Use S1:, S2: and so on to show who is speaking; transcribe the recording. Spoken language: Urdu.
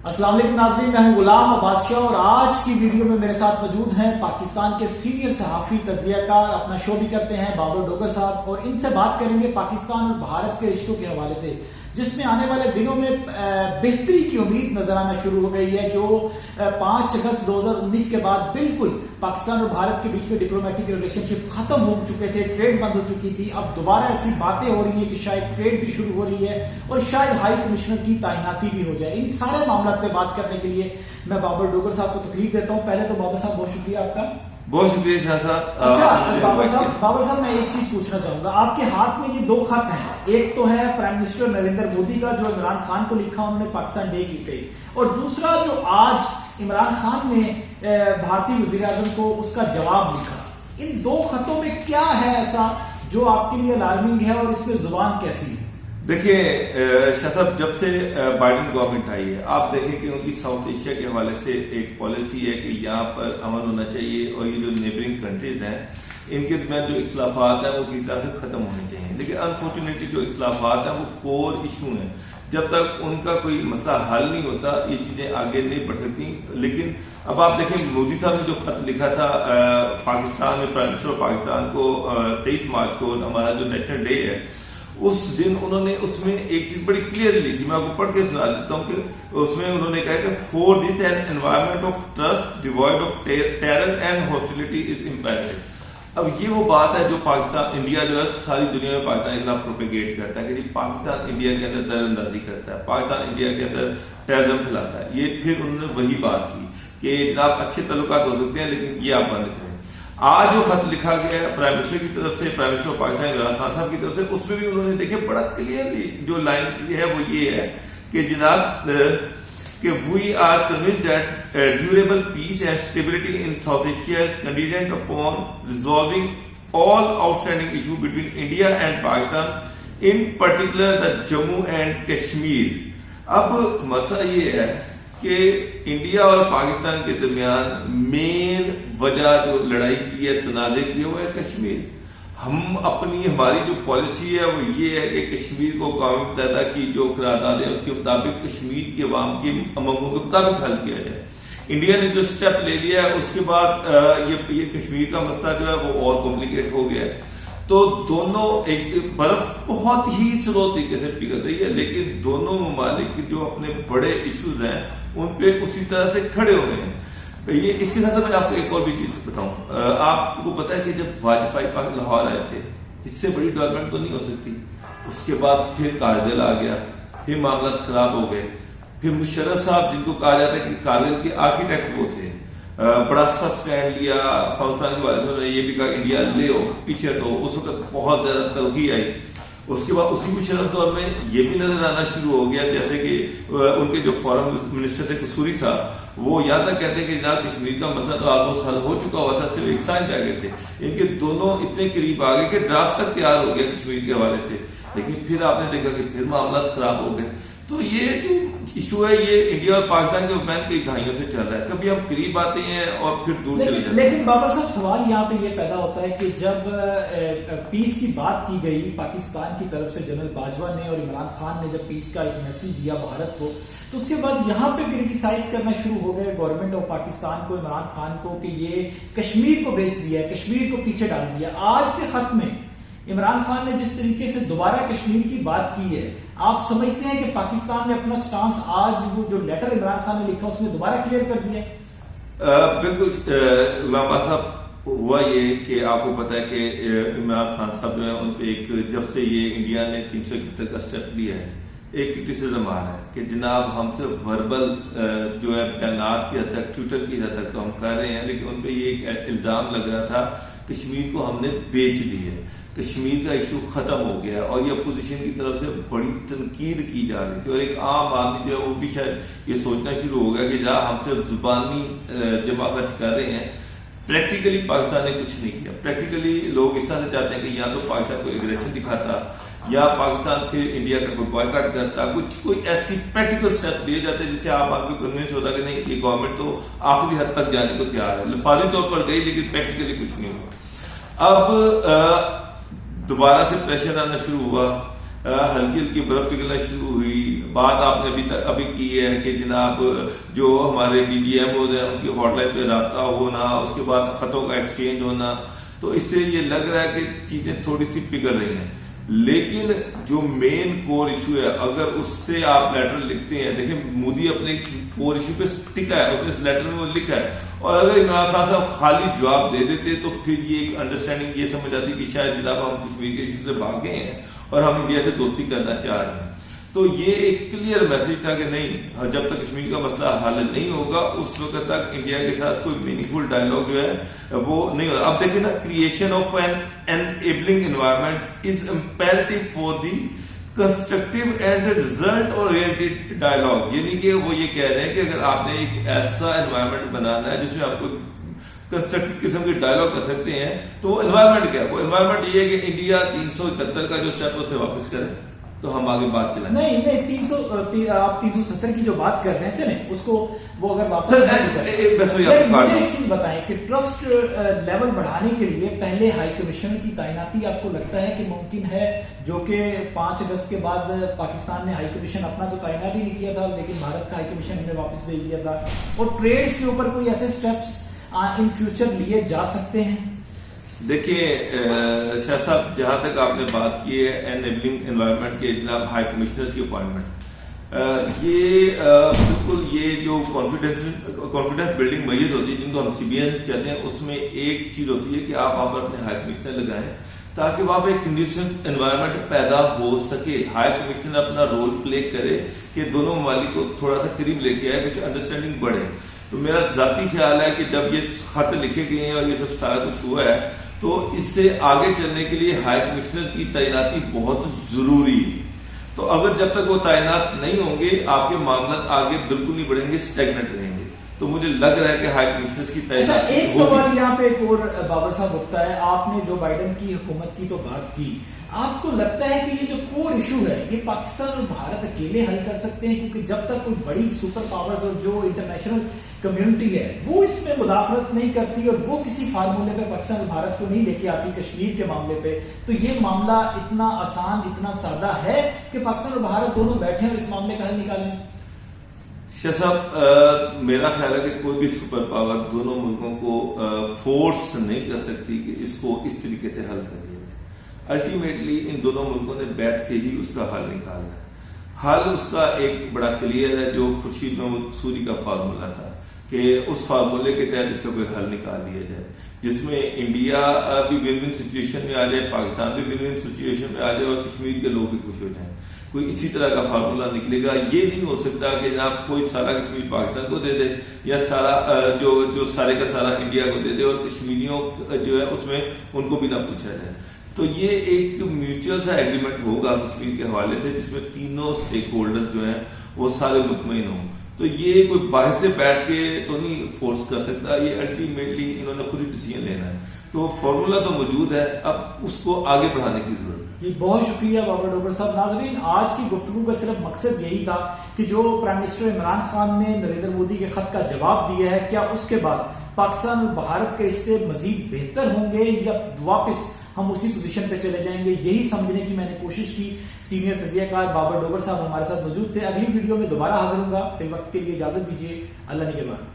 S1: السلام علیکم ناظرین، میں ہوں غلام عباس شاہ اور آج کی ویڈیو میں میرے ساتھ موجود ہیں پاکستان کے سینئر صحافی تجزیہ کار، اپنا شو بھی کرتے ہیں، بابر ڈوگر صاحب، اور ان سے بات کریں گے پاکستان اور بھارت کے رشتوں کے حوالے سے، جس میں آنے والے دنوں میں بہتری کی امید نظر آنا شروع ہو گئی ہے۔ جو 5 اگست 2019 کے بعد بالکل پاکستان اور بھارت کے بیچ میں ڈپلومیٹک ریلیشن شپ ختم ہو چکے تھے، ٹریڈ بند ہو چکی تھی، اب دوبارہ ایسی باتیں ہو رہی ہیں کہ شاید ٹریڈ بھی شروع ہو رہی ہے اور شاید ہائی کمشنر کی تعیناتی بھی ہو جائے۔ ان سارے معاملات پہ بات کرنے کے لیے میں بابر ڈوگر صاحب کو تکلیف دیتا ہوں۔ پہلے تو بابر صاحب بہت شکریہ آپ کا۔
S2: بہت شکریہ شاہ صاحب۔
S1: اچھا بابر صاحب میں ایک چیز پوچھنا چاہوں گا، آپ کے ہاتھ میں یہ 2 خط ہیں، ایک تو ہے پرائم منسٹر نریندر مودی کا جو عمران خان کو لکھا انہوں نے پاکستان ڈے کی گئی، اور دوسرا جو آج عمران خان نے بھارتی وزیر اعظم کو اس کا جواب لکھا۔ ان 2 خطوں میں کیا ہے ایسا جو آپ کے لیے الارمنگ ہے اور اس میں زبان کیسی ہے؟
S2: دیکھیے شاہ صاحب، جب سے بائیڈن گورنمنٹ آئی ہے، آپ دیکھیں کہ ان کی ساؤتھ ایشیا کے حوالے سے ایک پالیسی ہے کہ یہاں پر امن ہونا چاہیے اور یہ جو نیبرنگ کنٹریز ہیں ان کے درمیان جو اختلافات ہیں وہ کسی طرح سے ختم ہونے چاہیے، لیکن انفارچونیٹلی جو اختلافات ہیں وہ کور ایشو ہیں، جب تک ان کا کوئی مسئلہ حل نہیں ہوتا یہ چیزیں آگے نہیں بڑھ سکتی۔ لیکن اب آپ دیکھیں مودی صاحب نے جو خط لکھا تھا پاکستان میں، پرائم منسٹر پاکستان کو 23 مارچ کو ہمارا جو نیشنل ڈے ہے، اس دن انہوں نے اس میں ایک چیز بڑی کلیئر لکھی، میں آپ کو پڑھ کے سنا دیتا ہوں کہ اس میں انہوں نے کہا کہ for this an environment of trust devoid of terror and hostility is imperative. اب یہ وہ بات ہے جو پاکستان انڈیا جو ہے ساری دنیا میں پاکستان کے خلاف پروپیگیٹ کرتا ہے کہ پاکستان انڈیا کے اندر در اندازی کرتا ہے، پاکستان انڈیا کے اندر ٹیررزم پھیلاتا ہے۔ یہ پھر انہوں نے وہی بات کی کہ جناب اچھے تعلقات ہو سکتے ہیں لیکن یہ آپ بند کریں۔ آج جو خط لکھا گیا ہے پرائم منسٹر کی طرف سے، پرائم منسٹر پاکستان عمران خان صاحب کی طرف سے، اس میں بھی انہوں نے دیکھے بڑا کلیئرلی جو لائن ہے وہ یہ ہے کہ جناب کہ we are convinced that durable peace and stability in South Asia is conditioned upon resolving all outstanding issue between India and Pakistan, in particular the Jammu and Kashmir. اب مسئلہ یہ ہے کہ انڈیا اور پاکستان کے درمیان مین وجہ جو لڑائی کی ہے، تنازع کی ہے، وہ ہے کشمیر۔ ہماری جو پالیسی ہے وہ یہ ہے کہ کشمیر کو اقوام متحدہ کی جو قرارداد ہے اس کے مطابق کشمیر کی عوام کی امنگوں کے مطابق حل کیا جائے۔ انڈیا نے جو سٹیپ لے لیا ہے اس کے بعد یہ کشمیر کا مسئلہ جو ہے وہ اور کمپلیکیٹ ہو گیا ہے۔ تو دونوں ایک برف بہت ہی سلو طریقے سے پگھل رہی ہے، لیکن دونوں ممالک جو اپنے بڑے ایشوز ہیں ان پہ اسی طرح سے کھڑے ہوئے ہیں۔ یہ اس کے ساتھ میں آپ کو ایک اور بھی چیز بتاؤں، آپ کو پتا ہے کہ جب واجپئی لاہور آئے تھے اس سے بڑی ڈیولپمنٹ تو نہیں ہو سکتی، اس کے بعد پھر کارگل آ گیا، پھر معاملات خراب ہو گئے، پھر مشرف صاحب جن کو کہا جاتا ہے کہ کارگل کے آرکیٹیکٹ وہ تھے، بڑا سخت سٹینڈ لیا پاکستان کے بارے میں، یہ بھی کہا انڈیا لے ہو پیچھے تو اس وقت بہت زیادہ تلخی آئی۔ اس کے بعد اسی مشرف دور میں یہ بھی نظر آنا شروع ہو گیا، جیسے کہ ان کے جو فارن منسٹر تھے قصوری صاحب، وہ یہاں تک کہتے ہیں کہ جناب کشمیر کا مسئلہ تو آلموسٹ حل ہو چکا ہوا تھا، صرف ایک سائن رہ گئے تھے۔ ان کے دونوں اتنے قریب آ گئے کہ ڈرافٹ تک تیار ہو گیا کشمیر کے حوالے سے، لیکن پھر آپ نے دیکھا کہ پھر معاملات خراب ہو گئے۔ تو یہ جو ایشو ہے یہ انڈیا اور پاکستان کے درمیان کئی دہائیوں سے چل رہا ہے، کبھی ہم قریب آتے ہیں اور پھر دور چلے جاتے ہیں۔
S1: لیکن بابا صاحب سوال یہاں پہ یہ پیدا ہوتا ہے کہ جب پیس کی بات کی گئی پاکستان کی طرف سے، جنرل باجوہ نے اور عمران خان نے جب پیس کا ایک میسج دیا بھارت کو، تو اس کے بعد یہاں پہ کرٹیسائز کرنا شروع ہو گئے گورنمنٹ آف پاکستان کو، عمران خان کو، کہ یہ کشمیر کو بیچ دیا ہے، کشمیر کو پیچھے ڈال دیا۔ آج کے خط میں عمران خان نے جس طریقے سے دوبارہ کشمیر کی بات کی ہے، آپ سمجھتے ہیں کہ پاکستان نے اپنا سٹانس آج وہ جو لیٹر عمران خان نے لکھا اس میں دوبارہ کلیئر کر دیا ہے؟
S2: بالکل غلام صاحب، ہوا یہ کہ آپ کو پتا ہے کہ عمران خان صاحب جو ہے ان پہ ایک جب سے یہ انڈیا نے 371 کا سٹیپ لیا ہے، ایک کرٹیسزم آ رہا ہے کہ جناب ہم سے وربل جو ہے بیانات کی حد تک، ٹویٹر کی حد تک تو ہم کر رہے ہیں، لیکن ان پہ یہ ایک الزام لگ رہا تھا کشمیر کو ہم نے بیچ دی ہے، کشمیر کا ایشو ختم ہو گیا، اور یہ اپوزیشن کی طرف سے بڑی تنقید کی جا رہی تھی، اور ایک عام آدمی جو ہے وہ بھی شاید یہ سوچنا شروع ہو گیا کہ جہاں ہم سے زبانی جمع خرچ کر رہے ہیں، پریکٹیکلی پاکستان نے کچھ نہیں کیا۔ پریکٹیکلی لوگ اس طرح سے چاہتے ہیں کہ یا تو پاکستان کو ایگریشن دکھاتا، یا پاکستان پھر انڈیا کا کوئی بائیکاٹ کرتا، کوئی ایسی پریکٹیکل اسٹیپ لیے جاتے جس سے آپ آدمی کنوینس ہوتا کہ نہیں یہ گورنمنٹ تو آخری حد تک جانے کو تیار ہے، لفاظی طور پر گئی لیکن پریکٹیکلی کچھ نہیں ہوا۔ اب دوبارہ سے پریشر آنا شروع ہوا، ہلکی ہلکی برف پگھلنا شروع ہوئی، بات آپ نے ابھی کی ہے کہ جناب جو ہمارے ڈی جی ایم ہوتے ہیں ان کی ہاٹ لائن پہ رابطہ ہونا، اس کے بعد خطوں کا ایکسچینج ہونا، تو اس سے یہ لگ رہا ہے کہ چیزیں تھوڑی سی پگھل رہی ہیں. لیکن جو مین کور ایشو ہے، اگر اس سے آپ لیٹر لکھتے ہیں، دیکھیں مودی اپنے کور ایشو پہ ٹکا ہے اور اس لیٹر میں وہ لکھا ہے، اور اگر عمران خان صاحب خالی جواب دے دیتے تو پھر یہ ایک انڈرسٹینڈنگ یہ سمجھ آتی کہ شاید جناب ہم کشمیر کے ایشو سے بھاگے ہیں اور ہم انڈیا سے دوستی کرنا چاہ رہے ہیں. تو یہ ایک کلیئر میسج تھا کہ نہیں، جب تک کشمیر کا مسئلہ حل نہیں ہوگا اس وقت تک انڈیا کے ساتھ کوئی میننگ فل ڈائلاگ جو ہے وہ نہیں ہوگا. اب دیکھیں نا، creation of an enabling environment is imperative for the constructive and result oriented dialogue. یعنی کہ وہ یہ کہہ رہے ہیں کہ اگر آپ نے ایک ایسا انوائرمنٹ بنانا ہے جس میں آپ کو کنسٹرکٹیو قسم کے ڈائلاگ کر سکتے ہیں، تو وہ انوائرمنٹ کیا ہے؟ وہ انوائرمنٹ یہ ہے کہ انڈیا 371 کا جو اسٹیپ اسے واپس کرے تو ہم آگے بات چلائیں.
S1: نہیں آپ 370 کی جو بات کر رہے ہیں، چلیں اس کو وہ اگر واپس مجھے ایک چیز بتائیں کہ ٹرسٹ لیول بڑھانے کے لیے پہلے ہائی کمیشن کی تعیناتی آپ کو لگتا ہے کہ ممکن ہے؟ جو کہ 5 اگست کے بعد پاکستان نے ہائی کمیشن اپنا تو تعینات ہی نہیں کیا تھا، لیکن بھارت کا ہائی کمیشن ہمیں واپس بھیج دیا تھا. اور ٹریڈز کے اوپر کوئی ایسے سٹیپس ان فیوچر لیے جا سکتے ہیں؟
S2: دیکھیے شاہ صاحب، جہاں تک آپ نے بات کی ہے انیبلنگ انوائرمنٹ کے جناب ہائی کمشنر کی اپوائنٹمنٹ، یہ بالکل یہ جو کانفیڈنس بلڈنگ میجر ہوتی ہے جن کو ہم سی بی این کہتے ہیں، اس میں ایک چیز ہوتی ہے کہ آپ وہاں پر اپنے ہائی کمشنر لگائیں تاکہ وہاں پہ ایک کنڈیشن انوائرمنٹ پیدا ہو سکے. ہائی کمشنر اپنا رول پلے کرے کہ دونوں ممالک کو تھوڑا سا قریب لے کے آئے، کچھ انڈرسٹینڈنگ بڑھے. تو میرا ذاتی خیال ہے کہ جب یہ خط لکھے گئے ہیں اور یہ سب سارا کچھ ہوا ہے تو اس سے آگے چلنے کے لیے ہائی کمشنر کی تعیناتی بہت ضروری ہے. تو اگر جب تک وہ تعینات نہیں ہوں گے آپ کے معاملات آگے بالکل نہیں بڑھیں گے، اسٹیگنٹ رہیں گے. تو مجھے لگ رہا ہے کہ ہائی کمشنر کی تعیناتی.
S1: ایک سوال یہاں پہ ایک اور بابر صاحب اٹھتا ہے، آپ نے جو بائیڈن کی حکومت کی تو بات کی، آپ کو لگتا ہے کہ یہ جو کور ایشو ہے یہ پاکستان اور بھارت اکیلے حل کر سکتے ہیں؟ کیونکہ جب تک کوئی بڑی سپر پاورز اور جو انٹرنیشنل کمیونٹی ہے وہ اس میں مداخلت نہیں کرتی اور وہ کسی فارمولے پہ پاکستان اور بھارت کو نہیں لے کے آتی کشمیر کے معاملے پہ، تو یہ معاملہ اتنا آسان، اتنا سادہ ہے کہ پاکستان اور بھارت دونوں بیٹھے اور اس معاملے کا حل نکالیں؟
S2: شاہ صاحب، میرا خیال ہے کہ کوئی بھی سپر پاور دونوں ملکوں کو فورس نہیں کر سکتی کہ اس کو اس طریقے سے حل کر لیا جائے. الٹیمیٹلی ان دونوں ملکوں نے بیٹھ کے ہی اس کا حل نکالنا ہے. حل اس کا ایک بڑا کلیئر ہے، جو خورشید محمود سوری کا فارمولہ تھا کہ اس فارمولے کے تحت اس کا کوئی حل نکال دیا جائے جس میں انڈیا بھی ون ون سچویشن میں آ جائے، پاکستان بھی ون ون سچویشن میں آ جائے اور کشمیر کے لوگ بھی خوش ہو جائیں. کوئی اسی طرح کا فارمولہ نکلے گا. یہ نہیں ہو سکتا کہ جناب کوئی سارا کشمیر پاکستان کو دے دے یا سارا جو سارے کا سارا انڈیا کو دے دے اور کشمیریوں جو ہے اس میں ان کو بھی نہ پوچھا جائے. تو یہ ایک میوچل سا ایگریمنٹ ہوگا کشمیر کے حوالے سے جس میں تینوں سٹیک ہولڈر جو ہیں وہ سارے مطمئن ہوں. تو یہ کوئی باہر سے بیٹھ کے تو نہیں فورس کر سکتا، یہ الٹیمیٹلی انہوں نے خود ہی ڈیسیژن لینا ہے. تو فارمولا تو موجود ہے، اب اس کو آگے بڑھانے کی ضرورت ہے.
S1: جی بہت شکریہ بابر ڈوگر صاحب. ناظرین، آج کی گفتگو کا صرف مقصد یہی تھا کہ جو پرائم منسٹر عمران خان نے نریندر مودی کے خط کا جواب دیا ہے، کیا اس کے بعد پاکستان اور بھارت کے رشتے مزید بہتر ہوں گے یا واپس ہم اسی پوزیشن پہ چلے جائیں گے؟ یہی سمجھنے کی میں نے کوشش کی. سینئر تجزیہ کار بابر ڈوگر صاحب ہمارے ساتھ موجود تھے. اگلی ویڈیو میں دوبارہ حاضر ہوں گا. فی الوقت کے لیے اجازت دیجیے. اللہ نگہبان.